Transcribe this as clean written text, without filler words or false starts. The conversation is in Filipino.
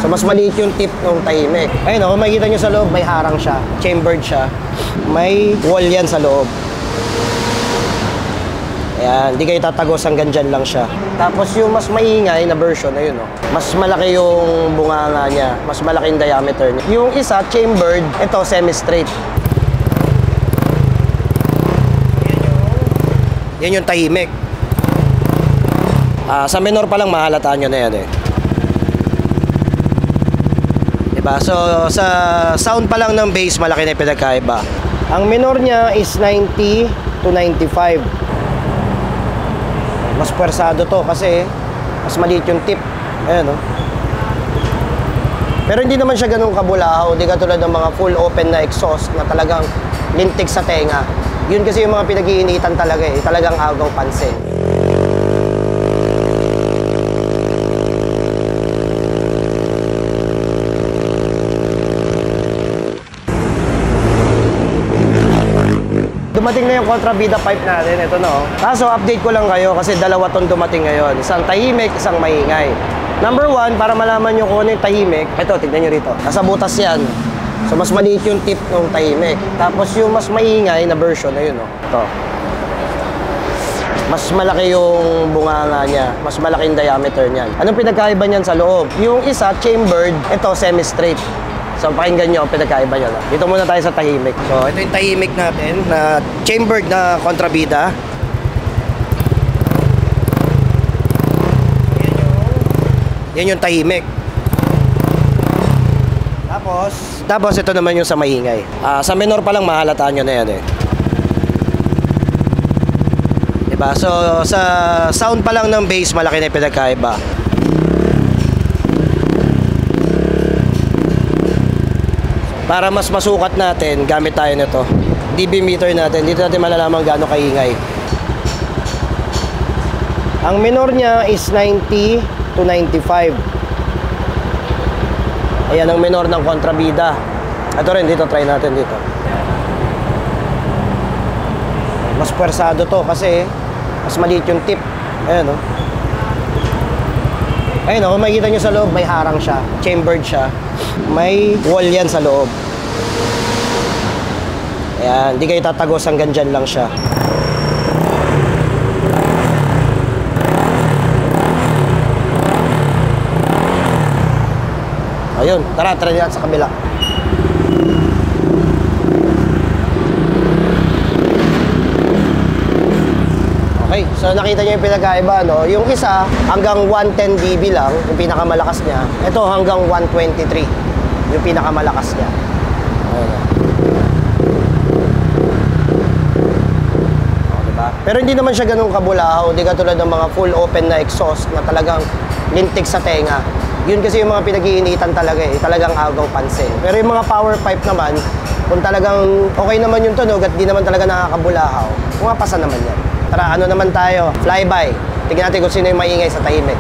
So mas maliit yung tip ng tahimik. Ayun o, makikita nyo sa loob, may harang siya. Chambered siya. May wall yan sa loob. Ayan, hindi kayo tatagos, hanggang dyan lang siya. Tapos yung mas maingay na version, ayun o. Mas malaki yung bunganga niya. Mas malaki yung diameter niya. Yung isa, chambered. Ito, semi-straight. Yan yung tahimik. Sa minor pa lang mahalataan nyo na yan eh. Diba? So sa sound pa lang ng bass, malaki na yung pinagkaiba. Ang minor niya is 90 to 95. Mas pwersado to kasi mas maliit yung tip. Ayan o. Pero hindi naman siya ganun kabulahaw. Hindi katulad ng mga full open na exhaust na talagang lintik sa tenga. Yun kasi yung mga pinag-iinitan talaga eh. Talagang agaw pansin. Dumating na yung kontrabida pipe natin. Ito na oh. Kaso update ko lang kayo kasi dalawa tong dumating ngayon. Isang tahimik, isang maingay. Number 1, para malaman nyo kung ano yung tahimik. Ito, tignan nyo rito. Nasa butas yan. So mas maliit yung tip ng tahimik. Tapos yung mas maingay na version, ayun o. Ito. Mas malaki yung bunganga niya. Mas malaki yung diameter niyan. Anong pinagkaiba niyan sa loob? Yung isa, chambered. Ito, semi-straight. So pakinggan nyo ang pinagkaiba niya. Dito muna tayo sa tahimik. So ito yung tahimik natin na chambered na kontrabida. Yan yung tahimik. Tapos ito naman yung sa maingay. Sa minor pa lang mahalataan nyo na yan eh. Diba? So sa sound pa lang ng bass, malaki na yung pinagkaiba. Para mas masukat natin, gamit tayo nito. dB meter natin. Dito natin malalaman gaano kaingay. Ang minor niya is 90 to 95. Ayan ang minor ng kontrabida. Ito rin, dito try natin dito. Mas pwersado to kasi mas maliit yung tip. Ayan o. Ayun o, kung makikita nyo sa loob, may harang siya. Chambered siya. May wall yan sa loob. Ayan, hindi kayo tatagos, hanggang dyan lang siya. Ayun, tara natin sa kabila. Okay, so nakita nyo yung pinagkaiba, no? Yung isa, hanggang 110 dB lang, yung pinakamalakas niya. Ito hanggang 123, yung pinakamalakas niya. Ayun. O, diba? Pero hindi naman siya ganun kabulahaw. Hindi katulad ng mga full open na exhaust na talagang lintik sa tenga. Yun kasi yung mga pinag-iinitan talaga eh. Talagang agaw pansin. Pero yung mga power pipe naman, kung talagang okay naman yung tunog at di naman talaga nakakabulahaw, pumapasa naman yan. Tara, ano naman tayo? Flyby. Tingnan natin kung sino yung maingay sa tahimik.